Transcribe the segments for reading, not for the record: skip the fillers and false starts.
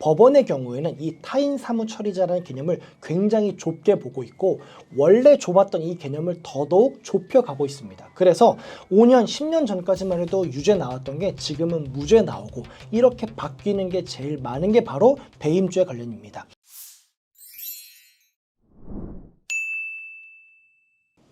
법원의 경우에는 이 타인 사무 처리자라는 개념을 굉장히 좁게 보고 있고 원래 좁았던 이 개념을 더더욱 좁혀가고 있습니다. 그래서 5년, 10년 전까지만 해도 유죄 나왔던 게 지금은 무죄 나오고 이렇게 바뀌는 게 제일 많은 게 바로 배임죄 관련입니다.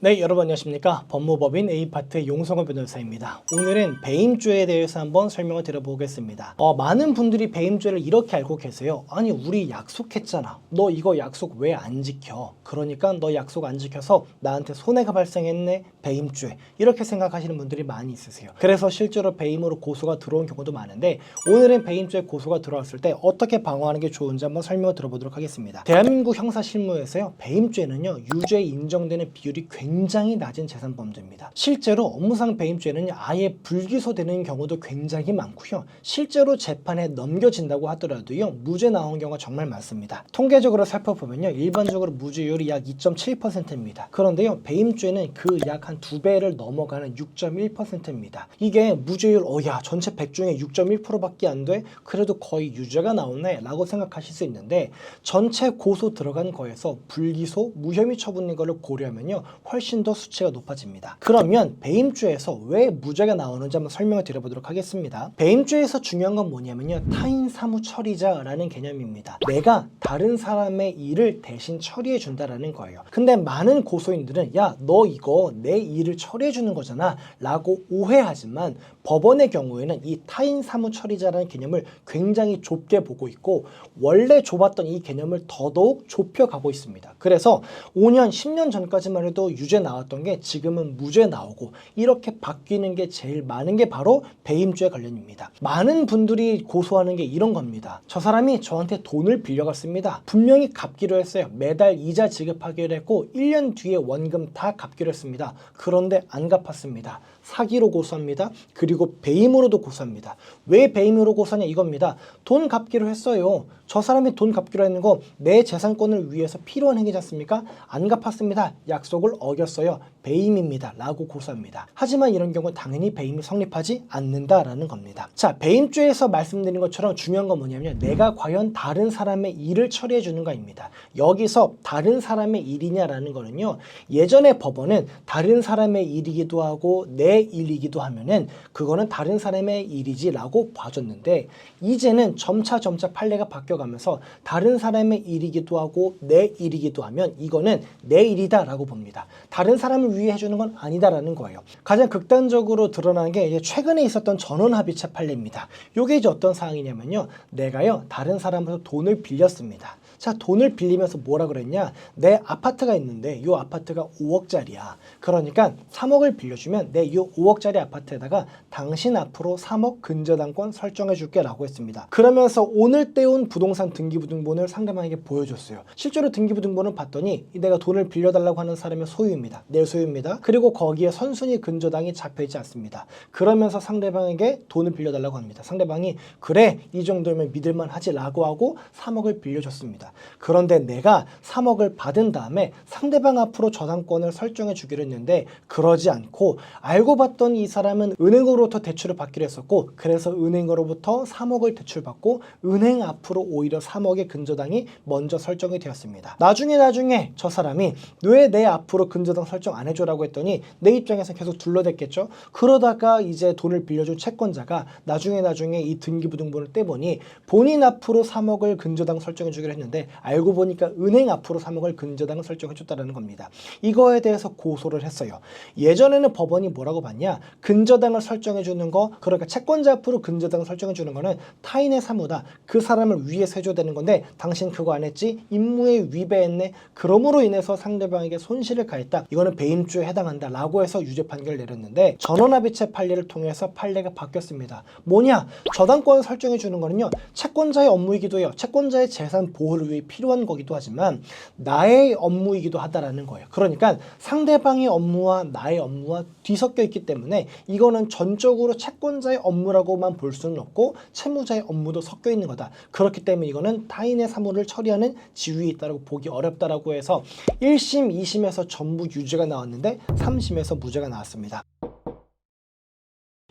네, 여러분 안녕하십니까? 법무법인 A파트 용성호 변호사입니다. 오늘은 배임죄에 대해서 한번 설명을 드려보겠습니다. 많은 분들이 배임죄를 이렇게 알고 계세요. 아니, 우리 약속했잖아. 너 이거 약속 왜 안 지켜? 그러니까 너 약속 안 지켜서 나한테 손해가 발생했네. 배임죄. 이렇게 생각하시는 분들이 많이 있으세요. 그래서 실제로 배임으로 고소가 들어온 경우도 많은데 오늘은 배임죄 고소가 들어왔을 때 어떻게 방어하는 게 좋은지 한번 설명을 들어보도록 하겠습니다. 대한민국 형사실무에서요, 배임죄는요, 유죄 인정되는 비율이 굉장히 낮은 재산범죄입니다. 실제로 업무상 배임죄는 아예 불기소되는 경우도 굉장히 많고요. 실제로 재판에 넘겨진다고 하더라도요, 무죄 나온 경우가 정말 많습니다. 통계적으로 살펴보면요, 일반적으로 무죄율이 약 2.7%입니다. 그런데요, 배임죄는 그 약 한 2배를 넘어가는 6.1%입니다. 이게 무죄율, 전체 100 중에 6.1%밖에 안 돼? 그래도 거의 유죄가 나오네? 라고 생각하실 수 있는데 전체 고소 들어간 거에서 불기소, 무혐의 처분인 거를 고려하면요, 훨씬 더 수치가 높아집니다. 그러면 배임죄에서 왜 무죄가 나오는지 한번 설명을 드려보도록 하겠습니다. 배임죄에서 중요한 건 뭐냐면요, 타인 사무 처리자라는 개념입니다. 내가 다른 사람의 일을 대신 처리해 준다라는 거예요. 근데 많은 고소인들은 야, 너 이거 내 일을 처리해 주는 거잖아 라고 오해하지만 법원의 경우에는 이 타인 사무 처리자라는 개념을 굉장히 좁게 보고 있고 원래 좁았던 이 개념을 더더욱 좁혀가고 있습니다. 그래서 5년, 10년 전까지만 해도 유죄 나왔던 게 지금은 무죄 나오고 이렇게 바뀌는 게 제일 많은 게 바로 배임죄 관련입니다. 많은 분들이 고소하는 게 이런 겁니다. 저 사람이 저한테 돈을 빌려갔습니다. 분명히 갚기로 했어요. 매달 이자 지급하기로 했고 1년 뒤에 원금 다 갚기로 했습니다. 그런데 안 갚았습니다. 사기로 고소합니다. 그리고 배임으로도 고소합니다. 왜 배임으로 고소하냐 이겁니다. 돈 갚기로 했어요. 저 사람이 돈 갚기로 했는 거 내 재산권을 위해서 필요한 행위지 않습니까? 안 갚았습니다. 약속을 어겼어요. 배임입니다. 라고 고소합니다. 하지만 이런 경우는 당연히 배임이 성립하지 않는다라는 겁니다. 자, 배임죄에서 말씀드린 것처럼 중요한 건 뭐냐면 내가 과연 다른 사람의 일을 처리해 주는가입니다. 여기서 다른 사람의 일이냐라는 거는요, 예전에 법원은 다른 사람의 일이기도 하고 내 일이기도 하면은 그거는 다른 사람의 일이지라고 봐줬는데 이제는 점차 판례가 바뀌어가면서 다른 사람의 일이기도 하고 내 일이기도 하면 이거는 내 일이다라고 봅니다. 다른 사람을 위해 해주는 건 아니다라는 거예요. 가장 극단적으로 드러나는 게 이제 최근에 있었던 전원합의체 판례입니다. 이게 이제 어떤 사항이냐면요, 내가요 다른 사람한테 돈을 빌렸습니다. 자, 돈을 빌리면서 뭐라 그랬냐, 내 아파트가 있는데 이 아파트가 5억짜리야. 그러니까 3억을 빌려주면 내 이 5억짜리 아파트에다가 당신 앞으로 3억 근저당권 설정해 줄게 라고 했습니다. 그러면서 오늘 떼온 부동산 등기부등본을 상대방에게 보여줬어요. 실제로 등기부등본을 봤더니 내가 돈을 빌려달라고 하는 사람의 소유입니다. 내 소유입니다. 그리고 거기에 선순위 근저당이 잡혀있지 않습니다. 그러면서 상대방에게 돈을 빌려달라고 합니다. 상대방이 그래, 이 정도면 믿을만 하지 라고 하고 3억을 빌려줬습니다. 그런데 내가 3억을 받은 다음에 상대방 앞으로 저당권을 설정해 주기로 했는데 그러지 않고 알고 봤던 이 사람은 은행으로부터 대출을 받기로 했었고 그래서 은행으로부터 3억을 대출받고 은행 앞으로 오히려 3억의 근저당이 먼저 설정이 되었습니다. 나중에 저 사람이 왜 내 앞으로 근저당 설정 안 해줘라고 했더니 내 입장에서 계속 둘러댔겠죠. 그러다가 이제 돈을 빌려준 채권자가 나중에 이 등기부등본을 떼보니 본인 앞으로 3억을 근저당 설정해 주기로 했는데 알고 보니까 은행 앞으로 3억을 근저당을 설정해 줬다는 겁니다. 이거에 대해서 고소를 했어요. 예전에는 법원이 뭐라고 봤냐, 근저당을 설정해 주는 거, 그러니까 채권자 앞으로 근저당을 설정해 주는 거는 타인의 사무다. 그 사람을 위해서 해줘야 되는 건데 당신 그거 안 했지? 임무에 위배했네. 그러므로 인해서 상대방에게 손실을 가했다. 이거는 배임죄에 해당한다 라고 해서 유죄 판결을 내렸는데 전원합의체 판례를 통해서 판례가 바뀌었습니다. 뭐냐? 저당권을 설정해 주는 거는요, 채권자의 업무이기도 해요. 채권자의 재산 보호를 위해 필요한 거기도 하지만 나의 업무이기도 하다라는 거예요. 그러니까 상대방의 업무와 나의 업무와 뒤섞여 있기 때문에 이거는 전적으로 채권자의 업무라고만 볼 수는 없고 채무자의 업무도 섞여 있는 거다. 그렇기 때문에 이거는 타인의 사무를 처리하는 지위에 있다고 보기 어렵다라고 해서 1심, 2심에서 전부 유죄가 나왔는데 3심에서 무죄가 나왔습니다.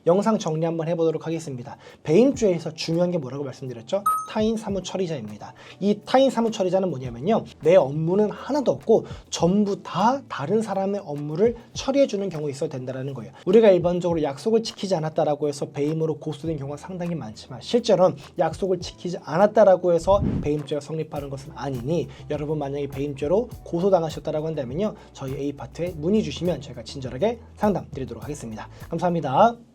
영상 정리 한번 해보도록 하겠습니다. 배임죄에서 중요한 게 뭐라고 말씀드렸죠? 타인 사무 처리자입니다. 이 타인 사무 처리자는 뭐냐면요, 내 업무는 하나도 없고 전부 다 다른 사람의 업무를 처리해주는 경우가 있어야 된다는 거예요. 우리가 일반적으로 약속을 지키지 않았다라고 해서 배임으로 고소된 경우가 상당히 많지만 실제로는 약속을 지키지 않았다라고 해서 배임죄가 성립하는 것은 아니니, 여러분 만약에 배임죄로 고소당하셨다라고 한다면요, 저희 A파트에 문의 주시면 저희가 친절하게 상담 드리도록 하겠습니다. 감사합니다.